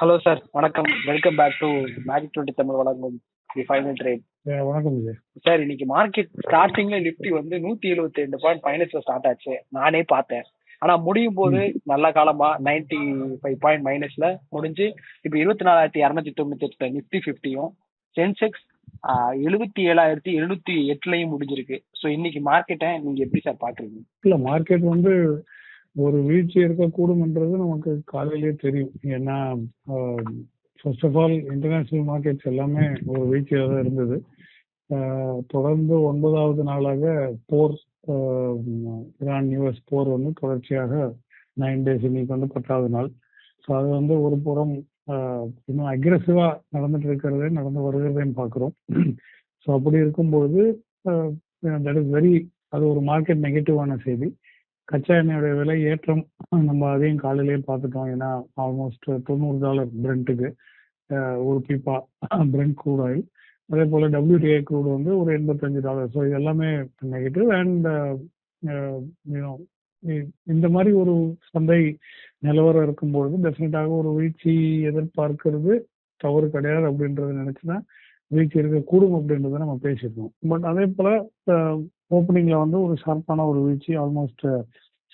Hello sir, வணக்கம். Welcome back to magic 20 Tamil வழங்கும் the final trade. வணக்கம் விஜய் சார், இன்னைக்கு மார்க்கெட் ஸ்டார்டிங்ல நிப்டி வந்து 172 பாயிண்ட் மைனஸ்ல ஸ்டார்ட் ஆச்சு. நானே பார்த்தேன். ஆனா முடியும் போது நல்ல காலமா 95 பாயிண்ட் மைனஸ்ல முடிஞ்சு இப்ப 24,298 நிப்டி 50யும் சென்செக்ஸ் 77,708 முடிஞ்சிருக்கு. ஸோ இன்னைக்கு மார்க்கெட்டை நீங்க எப்படி சார் பாக்குறீங்க? இல்ல, மார்க்கெட் வந்து ஒரு வீழ்ச்சி இருக்கக்கூடும்ன்றது நமக்கு காலையிலேயே தெரியும். ஏன்னா first of all international markets எல்லாமே ஒரு வீழ்ச்சியாக தான் இருந்தது. தொடர்ந்து 9வது நாளாக போர், ஈரான் யூஎஸ் போர் வந்து தொடர்ச்சியாக 9 days, இன்னைக்கு வந்து 10வது நாள். ஸோ அது வந்து ஒரு புறம் இன்னும் அக்ரெசிவா நடந்து வருகிறதையும் பார்க்குறோம். ஸோ அப்படி இருக்கும்பொழுது தட் இஸ் வெரி, அது ஒரு மார்க்கெட் நெகட்டிவான செய்தி. கச்சா எண்ணெயோடைய விலை ஏற்றம் நம்ம அதையும் காலையிலேயே பார்த்துட்டோம். ஏன்னா ஆல்மோஸ்ட் $90 பிரெண்ட்டுக்கு ஒரு பீப்பா பிரெண்ட் க்ரூட் ஆயில். அதே போல WTI க்ரூட் வந்து ஒரு $85. ஸோ இது எல்லாமே நெகட்டிவ். அண்ட் இந்த மாதிரி ஒரு சந்தை நிலவரம் இருக்கும்பொழுது டெஃபினட்டாக ஒரு வீழ்ச்சி எதிர்பார்க்கிறது தவறு கிடையாது அப்படின்றத நினைச்சுன்னா வீழ்ச்சி இருக்கக்கூடும் அப்படின்றத நம்ம பேசியிருக்கோம். பட் அதே போல ஓப்பனிங்ல வந்து ஒரு ஷார்ப்பான ஒரு வீழ்ச்சி, ஆல்மோஸ்ட்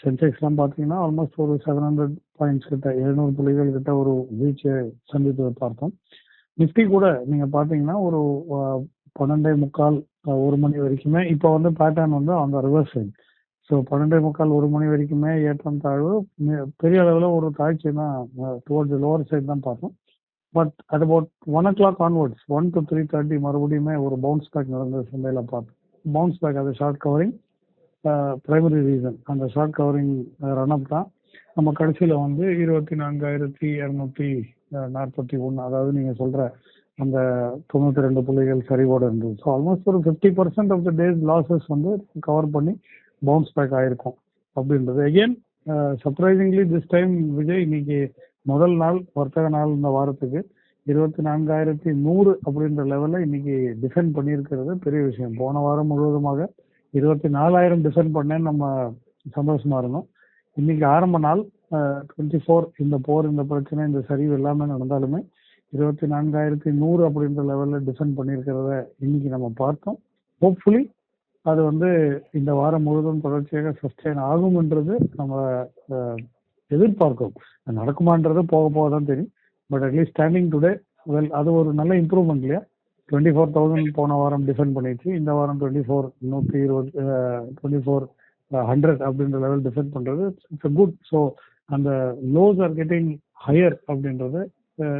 சென்செக்ஸ்லாம் பார்த்தீங்கன்னா ஆல்மோஸ்ட் ஒரு 700 பாயிண்ட்ஸ் கிட்ட, 700 புள்ளிகள் கிட்ட ஒரு வீழ்ச்சியை சந்தித்து பார்த்தோம். நிஃப்டி கூட நீங்க பார்த்தீங்கன்னா ஒரு 12:45 1 மணி வரைக்குமே இப்போ வந்து பேட்டர்ன் வந்து அந்த ரிவர்ஸ் சைடு. ஸோ 12:45 1 மணி வரைக்குமே ஏற்றம் தாழ்வு, பெரிய அளவில் ஒரு தாழ்ச்சி தான் டுவர்ட்ஸ் லோவர் சைடு தான் பார்த்தோம். But at about 1 o'clock onwards, 1 to 3:30 மறுபடியுமே ஒரு பவுன்ஸ் பேக் நடந்த சந்தையில பார்த்தோம். பவுன்ஸ் பேக், அது ஷார்ட் கவரிங் பிரைமரி ரீசன். அந்த ஷார்ட் கவரிங் ரன் அப் தான் நம்ம கடைசியில் வந்து 24,241, அதாவது நீங்க சொல்ற அந்த 92 புள்ளிகள் சரிவோடு இருந்தது. ஸோ ஆல்மோஸ்ட் ஒரு 50% ஆஃப் த டேஸ் லாசஸ் வந்து கவர் பண்ணி பவுன்ஸ் பேக் ஆயிருக்கும் அப்படின்றது. Again surprisingly this time Vijay, இன்னைக்கு முதல் நாள் வர்த்தக நாள் இந்த வாரத்துக்கு 24,100 அப்படின்ற லெவலில் இன்னைக்கு டிஃபெண்ட் பண்ணியிருக்கிறது பெரிய விஷயம். போன வாரம் முழுவதுமாக 24,000 டிஃபெண்ட் பண்ணேன்னு நம்ம சந்தோஷமா இருந்தோம். இன்னைக்கு ஆரம்ப நாள் 24, இந்த போர், இந்த பிரச்சனை, இந்த சரிவு எல்லாமே நடந்தாலுமே 24,100 அப்படின்ற லெவலில் டிஃபெண்ட் பண்ணியிருக்கிறத இன்னைக்கு நம்ம பார்த்தோம். ஹோப்ஃபுல்லி அது வந்து இந்த வாரம் முழுவதும் தொடர்ச்சியாக சஸ்டெயின் ஆகும்ன்றது நம்ம எதிர்பார்க்கிறோம். நடக்குமான்றது போக போக தான் தெரியும். But at least standing today well, அது ஒரு நல்ல இம்ப்ரூவ்மெண்ட் இல்லையா? 24,000 போன வாரம் டிஃபெண்ட் பண்ணிடுச்சு. இந்த வாரம் 24,100 அப்படின்ற லெவல் டிஃபெண்ட் பண்றது இட்ஸ் குட். ஸோ அந்த லோஸ் ஆர் கெட்டிங் ஹையர் அப்படின்றது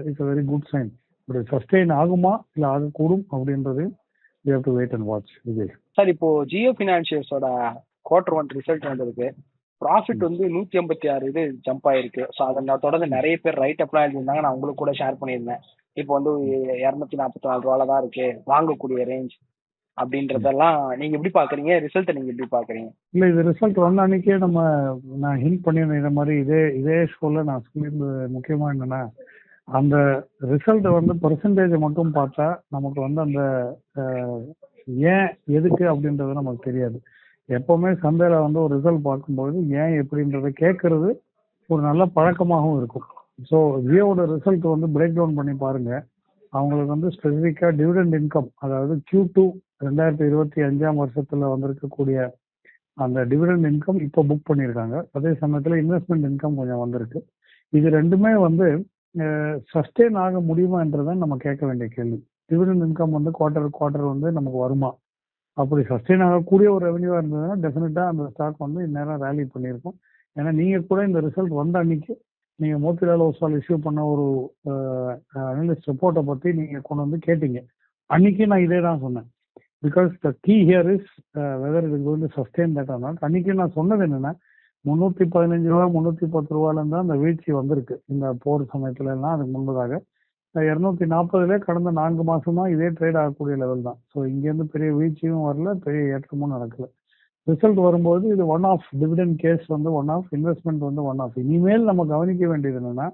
it's a very good sign. But sustain ஆகுமா இல்லை ஆகக்கூடும் அப்படின்றது we have to wait and watch. Vijay sir, இப்போ ஜியோ ஃபினான்ஷியல்ஸோட Q1 ரிசல்ட் வந்திருக்கு. ப்ராஃபிட் வந்து 156 இது ஜம்ப் ஆயிருக்கு. ஸோ அதை நான் தொடர்ந்து நிறைய பேர் ரைட் அப்லாம் எழுதியிருந்தாங்க. நான் உங்களுக்கு கூட ஷேர் பண்ணியிருந்தேன். இப்போ வந்து 244 தான் இருக்கு வாங்கக்கூடிய ரேஞ்ச் அப்படின்றதெல்லாம் நீங்க எப்படி பாக்குறீங்க? ரிசல்ட்டை நீங்க எப்படி பாக்குறீங்க? இல்ல, இது ரிசல்ட் வந்த அன்னைக்கே நான் ஹிண்ட் பண்ணியிருந்தேன். இந்த மாதிரி இதே ஷோல நான் சொல்லியிருந்தது முக்கியமா என்னன்னா, அந்த ரிசல்ட் வந்து பெர்சன்டேஜ் மட்டும் பார்த்தா நமக்கு வந்து அந்த ஏன் எதுக்கு அப்படின்றது நமக்கு தெரியாது. எப்பவுமே சந்தையில வந்து ஒரு ரிசல்ட் பார்க்கும்போது ஏன் எப்படின்றத கேட்கறது ஒரு நல்ல பழக்கமாகவும் இருக்கும். ஸோ ஜியோட ரிசல்ட் வந்து பிரேக் டவுன் பண்ணி பாருங்க. அவங்களுக்கு வந்து ஸ்பெசிஃபிக்கா டிவிடெண்ட் இன்கம், அதாவது Q2 2025 வருஷத்துல வந்திருக்கக்கூடிய அந்த டிவிடெண்ட் இன்கம் இப்போ புக் பண்ணியிருக்காங்க. அதே சமயத்துல இன்வெஸ்ட்மெண்ட் இன்கம் கொஞ்சம் வந்திருக்கு. இது ரெண்டுமே வந்து சஸ்டெயின் ஆக முடியுமான்றதான் நம்ம கேட்க வேண்டிய கேள்வி. டிவிடெண்ட் இன்கம் வந்து குவார்டர் வந்து நமக்கு வருமா? அப்படி சஸ்டெயின் ஆகக்கூடிய ஒரு ரெவன்யூவா இருந்ததுன்னா டெஃபினட்டா அந்த ஸ்டாக் வந்து இந்நேரம் ரேலி பண்ணியிருக்கும். ஏன்னா நீங்க கூட இந்த ரிசல்ட் வந்த அன்னைக்கு நீங்க மோத்திலால் ஓஸ்வால் இஷ்யூ பண்ண ஒரு அனலிஸ்ட் ரிப்போர்ட்டை பத்தி நீங்க கொண்டு வந்து கேட்டீங்க. அன்னைக்கு நான் இதே தான் சொன்னேன். Because the key here is whether it is going to sustain that or not. அன்னைக்கு நான் சொன்னது என்னன்னா, 315 ரூபா 310 ரூபாயில இருந்தா அந்த வீழ்ச்சி வந்திருக்கு. இந்த போர் சமயத்துல எல்லாம் அதுக்கு முன்பதாக 240 கடந்த 4 மாசமா இதே ட்ரேட் ஆகக்கூடிய லெவல் தான். ஸோ இங்கேருந்து பெரிய வீழ்ச்சியும் வரல, பெரிய ஏற்றமும் நடக்கல. ரிசல்ட் வரும்போது இது ஒன் ஆஃப் டிவிடெண்ட் கேஸ் வந்து ஒன் ஆஃப், இன்வெஸ்ட்மெண்ட் வந்து ஒன் ஆஃப். இனிமேல் நம்ம கவனிக்க வேண்டியது என்னன்னா,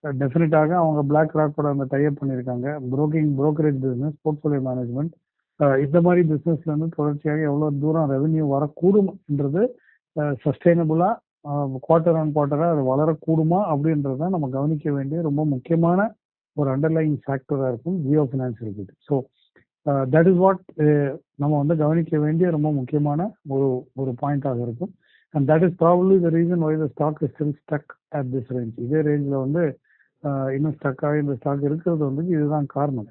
டெஃபினட்டாக அவங்க பிளாக் ராக்கோட அந்த டைப் பண்ணியிருக்காங்க. புரோக்கரேஜ் பிசினஸ், போர்ட்ஃபோலியோ மேனேஜ்மெண்ட், இந்த மாதிரி பிசினஸ்ல இருந்து தொடர்ச்சியாக எவ்வளவு தூரம் ரெவென்யூ வரக்கூடும் என்றது சஸ்டைனபிளா குவார்டர் ஆன் குவார்டரா அது வளரக்கூடுமா அப்படின்றது தான் நம்ம கவனிக்க வேண்டிய ரொம்ப முக்கியமான ஒரு அண்டர்லைங் ஃபேக்டரா இருக்கும் ஜியோ ஃபினான்ஸ் இருக்குது. ஸோ தட் இஸ் வாட் நம்ம வந்து கவனிக்க வேண்டிய ரொம்ப முக்கியமான ஒரு ஒரு பாயிண்டாக இருக்கும். And that is probably the reason why the stock is still stuck at this range. இதே ரேஞ்சில் வந்து இன்னும் ஸ்டக் ஆகி இந்த ஸ்டாக் இருக்கிறது வந்து இதுதான் காரணம்.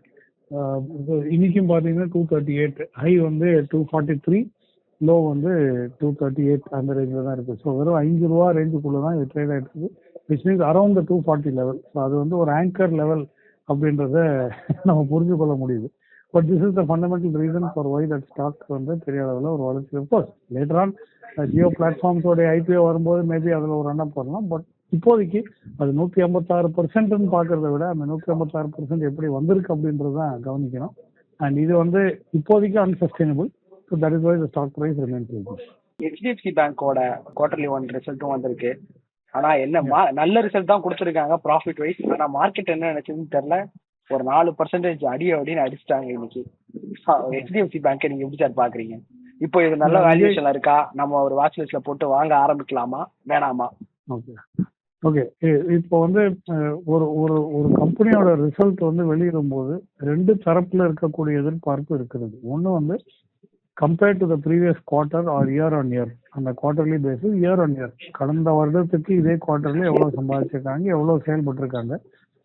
இன்னைக்கும் பார்த்தீங்கன்னா 238 ஹை வந்து 243, லோ வந்து 238 அந்த ரேஞ்சில் தான் இருக்குது. ஸோ வெறும் ₹5 ரேஞ்சுக்குள்ளே தான் இது ட்ரேட் ஆகிட்டு இருக்குது, which means around the 240 level. So அது வந்து ஒரு ஆங்கர் லெவல் அப்படின்றத நம்ம புரிஞ்சு கொள்ள முடியுது. But this is the fundamental reason for why that stock வந்து பெரிய அளவில் ஒரு வளர்ச்சி. அஃப்கோர்ஸ் லேட்டர் ஆன் ஜியோ பிளாட்ஃபார்ம்ஸோடைய ஐபிஓ வரும்போது மேபி அதில் ஒரு ரன் அப் பண்ணலாம். பட் இப்போதைக்கு அது 156% பார்க்கறத விட அந்த 156% எப்படி வந்திருக்கு அப்படின்றது தான் கவனிக்கணும். அண்ட் இது வந்து இப்போதைக்கு unsustainable. So that is why the stock price remains like. HDFC பேங்கோட குவார்டர்லி ஒன் ரிசல்ட்டும் வந்திருக்கு. ஆனா என்ன நல்ல ரிசல்ட் தான் கொடுத்துருக்காங்க ப்ராஃபிட் வைஸ். ஆனா மார்க்கெட் என்ன நினைச்சதுன்னு தெரியல, ஒரு 4% அப்படின்னு அடிச்சிட்டாங்க இன்னைக்கு. ஹெச்டிஎஃப்சி பேங்கை நீங்க எப்படி சார் பாக்குறீங்க? இப்போ இது நல்ல வேல்யூஷன்ல இருக்கா? நம்ம ஒரு வாட்ச் லிஸ்ட்ல போட்டு வாங்க ஆரம்பிக்கலாமா வேணாமா? ஓகே, இப்போ வந்து ஒரு ஒரு ஒரு கம்பெனியோட ரிசல்ட் வந்து வெளியிடும் போது ரெண்டு தரப்புல இருக்கக்கூடிய எதிர்பார்ப்பு இருக்கிறது. ஒன்று வந்து compared to the previous quarter or year on year, அந்த quarterly basis year on year கடந்த வருடத்துக்கு இதே குவார்டர்ல எவ்வளவு சம்பாதிச்சிருக்காங்க, எவ்வளவு செயல்பட்டிருக்காங்க,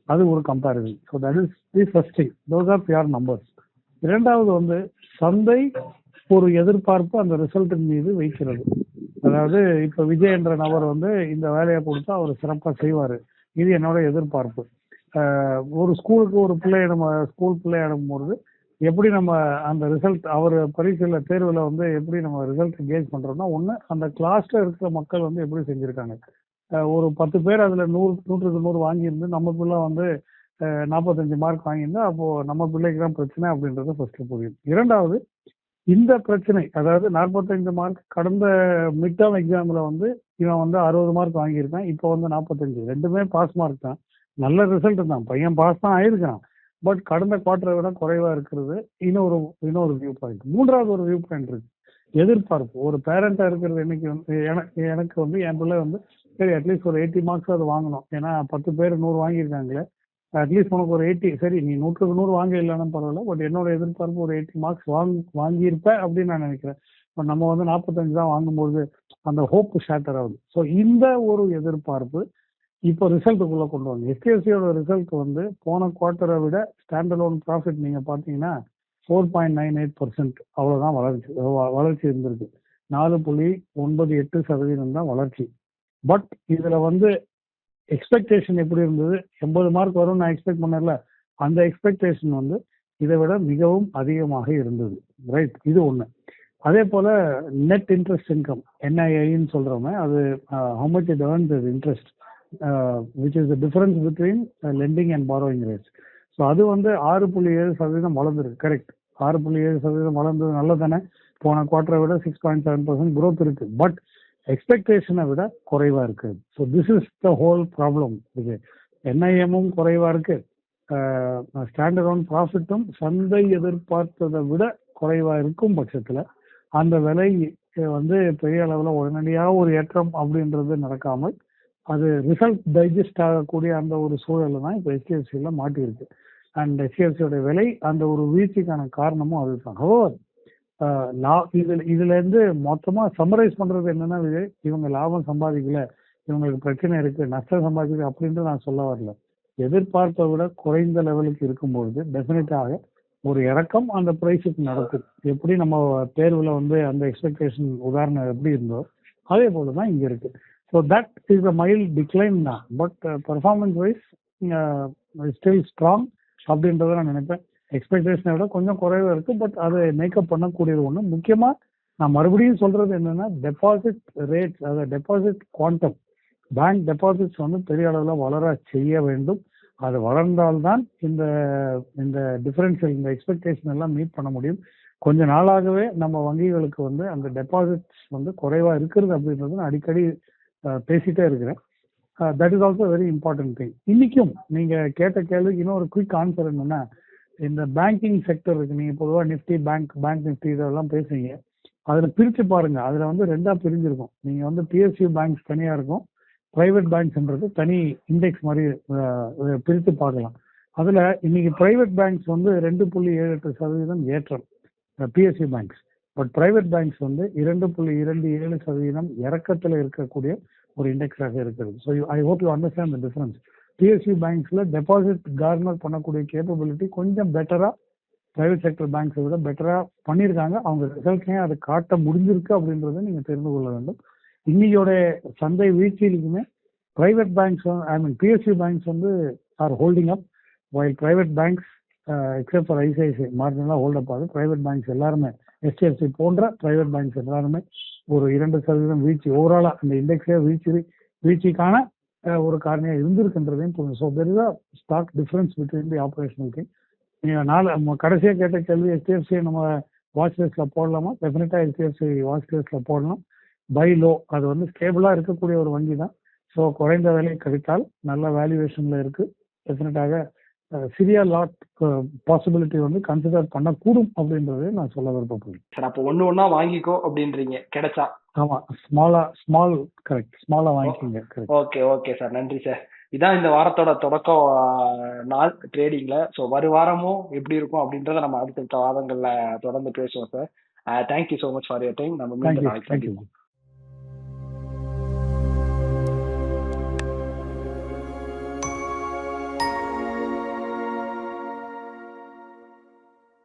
அது ஒரு comparison. So that is the first thing. Those are pure numbers. இரண்டாவது வந்து சந்தை ஒரு எதிர்பார்ப்பு அந்த ரிசல்ட்டின் மீது வைக்கிறது. அதாவது இப்ப விஜய் என்ற நபர் வந்து இந்த வேலையை கொடுத்தா அவர் சிறப்பாக செய்வாரு, இது என்னோட எதிர்பார்ப்பு. ஒரு ஸ்கூலுக்கு ஒரு பிள்ளைய நம்ம ஸ்கூல் பிள்ளைய அனுப்பும்போது எப்படி நம்ம அந்த ரிசல்ட் அவர் பரீட்சையில தேர்வுல வந்து எப்படி நம்ம ரிசல்ட் கேஜ் பண்றோம்னா, ஒண்ணு அந்த கிளாஸ்ல இருக்கிற மக்கள் வந்து எப்படி செஞ்சிருக்காங்க. ஒரு 10 பேர் அதுல 100க்கு 100 வாங்கியிருந்து நம்ம பிள்ளை வந்து 45 மார்க் வாங்கியிருந்தா அப்போ நம்ம பிள்ளைக்கு தான் பிரச்சனை அப்படின்றது ஃபர்ஸ்ட் புரியும். இரண்டாவது, இந்த பிரச்சனை அதாவது 45 மார்க் கடந்த மிட் டேர்ம் எக்ஸாம்ல வந்து இவன் வந்து 60 மார்க் வாங்கியிருக்கான், இப்போ வந்து 45, ரெண்டுமே பாஸ் மார்க் தான், நல்ல ரிசல்ட் தான், பையன் பாஸ் தான் ஆயிருக்கான். பட் கடந்த குவார்டரை விட குறைவா இருக்கிறது இன்னொரு வியூ பாயிண்ட். மூன்றாவது ஒரு வியூ பாயிண்ட் இருக்கு, எதிர்பார்ப்பு. ஒரு பேரண்டா இருக்கிறது இன்னைக்கு வந்து எனக்கு வந்து என் பிள்ளை வந்து சரி அட்லீஸ்ட் ஒரு 80 மார்க்ஸ் அது வாங்கணும், ஏன்னா 10 பேர் 100 வாங்கியிருக்காங்களே, அட்லீஸ்ட் உனக்கு ஒரு 80, சரி நீ 100க்கு 100 வாங்க இல்லைன்னு பரவாயில்ல, பட் என்னோட எதிர்பார்ப்பு ஒரு 80 மார்க்ஸ் வாங்கியிருப்ப அப்படின்னு நான் நினைக்கிறேன். பட் நம்ம வந்து 45 தான் வாங்கும்போது அந்த ஹோப் ஷேட்டர் ஆகுது. ஸோ இந்த ஒரு எதிர்பார்ப்பு இப்போ ரிசல்ட்டுக்குள்ள கொண்டு வாங்க. எஸ்டிஎஃப்சியோட ரிசல்ட் வந்து போன குவார்டரை விட ஸ்டாண்டலோன் ப்ராஃபிட் நீங்க பாத்தீங்கன்னா 4.98% அவ்வளவுதான் வளர்ச்சி இருந்திருக்கு. 4.98% தான் வளர்ச்சி. பட் இதுல வந்து எக்ஸ்பெக்டேஷன் எப்படி இருந்தது, 80 மார்க் வரும் நான் எக்ஸ்பெக்ட் பண்ணல, அந்த எக்ஸ்பெக்டேஷன் வந்து இதை விட மிகவும் அதிகமாக இருந்தது. ரைட், இது ஒண்ணு. அதே போல நெட் இன்ட்ரெஸ்ட் இன்கம் என்ஐஐன்னு சொல்றோமே, அது how much it earns as interest, which is the difference between lending and borrowing rates. So அது வந்து 6.7% வளர்ந்துருக்கு. கரெக்ட், 6.7% வளர்ந்தது நல்லதானே. போன குவார்டரை விட 6.7% growth இருக்கு. பட் எக்ஸ்பெக்டேஷனை விட குறைவா இருக்கு. So this is the whole problem. இது என்ஐஎம்மும் குறைவா இருக்கு, ஸ்டாண்டர்ட் ப்ராஃபிட்டும் சந்தை எதிர்பார்த்ததை விட குறைவா இருக்கும் பட்சத்துல அந்த விலை வந்து பெரிய அளவில் உடனடியாக ஒரு ஏற்றம் அப்படின்றது நடக்காமல் அது ரிசல்ட் டைஜஸ்ட் ஆகக்கூடிய அந்த ஒரு சூழல் தான் இப்போ ஹெச்டிஎஃப்சியில் மாட்டியிருக்கு. அண்ட் ஹெச்டிஎஃப்சியோட விலை அந்த ஒரு வீழ்ச்சிக்கான காரணமும் அதுதான். இதுல இருந்து மொத்தமா சம்மரைஸ் பண்றது என்னன்னா, இவங்க லாபம் சம்பாதிக்கல, இவங்களுக்கு பிரச்சனை இருக்கு, நஷ்டம் சம்பாதிக்கல அப்படின்ட்டு நான் சொல்ல வரல. எதிர்பார்ப்பை விட குறைந்த லெவலுக்கு இருக்கும்பொழுது டெஃபினட்டாக ஒரு இறக்கம் அந்த பிரைஸுக்கு நடக்கும். எப்படி நம்ம தேர்வுல வந்து அந்த எக்ஸ்பெக்டேஷன் உதாரணம் எப்படி இருந்தோ அதே போலதான் இங்க இருக்கு. So that is a mild decline தான். But performance wise still strong அப்படின்றத நான் நினைப்பேன். எக்ஸ்பெக்டேஷனை விட கொஞ்சம் குறைவா இருக்கு, பட் அதை மேக்கப் பண்ணக்கூடியது ஒண்ணு. முக்கியமா நான் மறுபடியும் சொல்றது என்னன்னா, டெபாசிட் ரேட்ஸ், அதாவது டெபாசிட் குவாண்டம், பேங்க் டெபாசிட்ஸ் வந்து பெரிய அளவில் வளர செய்ய வேண்டும். அது வளர்ந்தால்தான் இந்த இந்த டிஃபரன்ஷியல், இந்த எக்ஸ்பெக்டேஷன் எல்லாம் மீட் பண்ண முடியும். கொஞ்ச நாளாகவே நம்ம வங்கிகளுக்கு வந்து அந்த டெபாசிட்ஸ் வந்து குறைவா இருக்கிறது அப்படின்றது நான் அடிக்கடி பேசிட்டே இருக்கிறேன். That is also very important thing. இன்னைக்கும் நீங்க கேட்ட கேள்விக்கு இன்னும் ஒரு குயிக் ஆன்சர் என்னன்னா, இந்த பேங்கிங் செக்டர் இருக்கு, நீங்க பொதுவாக நிஃப்டி பேங்க் நிஃப்டி இதெல்லாம் பேசுறீங்க, அதுல பிரிச்சு பாருங்க. அதுல வந்து ரெண்டா பிரிஞ்சிருக்கும். நீங்க வந்து பிஎஸ்யூ பேங்க்ஸ் தனியா இருக்கும், பிரைவேட் பேங்க்ஸ்ன்றது தனி இண்டெக்ஸ் மாதிரி பிரித்து பார்க்கலாம். அதுல இன்னைக்கு பிரைவேட் பேங்க்ஸ் வந்து 2.78% ஏற்றம் PSU banks. But private banks வந்து 2.27% இறக்கத்துல இருக்கக்கூடிய ஒரு இண்டெக்ஸாக இருக்கிறது. So I hope you understand the difference. PSU பேங்க்ஸ்ல டெபாசிட் கார்னர் பண்ணக்கூடிய கேப்பபிலிட்டி கொஞ்சம் பெட்டரா பிரைவேட் செக்டர் பேங்க்ஸை விட பெட்டரா பண்ணியிருக்காங்க. அவங்க ரிசல்ட்ஸையும் அதை காட்ட முடிஞ்சிருக்கு அப்படின்றத நீங்க தெரிந்து கொள்ள வேண்டும். இன்னையோட சந்தை வீழ்ச்சியிலுமே private banks I mean PSU banks வந்து are holding up, while private banks except for ICICI மார்ஜினலாக ஹோல்ட் அப் ஆகுது. பிரைவேட் பேங்க்ஸ் எல்லாருமே HDFC போன்ற பிரைவேட் பேங்க்ஸ் எல்லாருமே ஒரு 2% வீழ்ச்சி ஓவராலா அந்த இண்டெக்ஸே வீழ்ச்சிக்கான ஒரு காரணியா இருந்திருக்குன்றதையும் புரியும். So there is a stark difference between the operational thing. நீங்க கடைசியா கேட்ட கேள்வி HDFC நம்ம வாட்ச் லிஸ்ட்ல போடலாமா? டெஃபினட்டா HDFC வாட்ச் லிஸ்ட்ல போடலாம். பை லோ, அது வந்து ஸ்டேபிளா இருக்கக்கூடிய ஒரு வங்கி தான். ஸோ குறைந்த விலை கிடைத்தால் நல்ல வேல்யூவேஷன்ல இருக்கு. டெஃபினட்டாக சிறிய லாட் பாசிபிலிட்டி வந்து கன்சிடர் பண்ணக்கூடும் அப்படின்றத நான் சொல்ல விருப்பப்படுறேன். சார் அப்போ ஒண்ணா வாங்கிக்கோ அப்படின்றீங்க கிடைச்சா? ஆமா, ஸ்மாலா வாங்கிக்கோங்க. ஓகே ஓகே சார், நன்றி சார். இதான் இந்த வாரத்தோட தொடக்கம் நாள் ட்ரேடிங்ல. ஸோ வரும் வாரமும் எப்படி இருக்கும் அப்படின்றத நம்ம அடுத்தடுத்த வாரங்கள்ல தொடர்ந்து பேசுவோம் sir. Thank you so much for your time. நம்ம மீண்டும் நாளைக்கு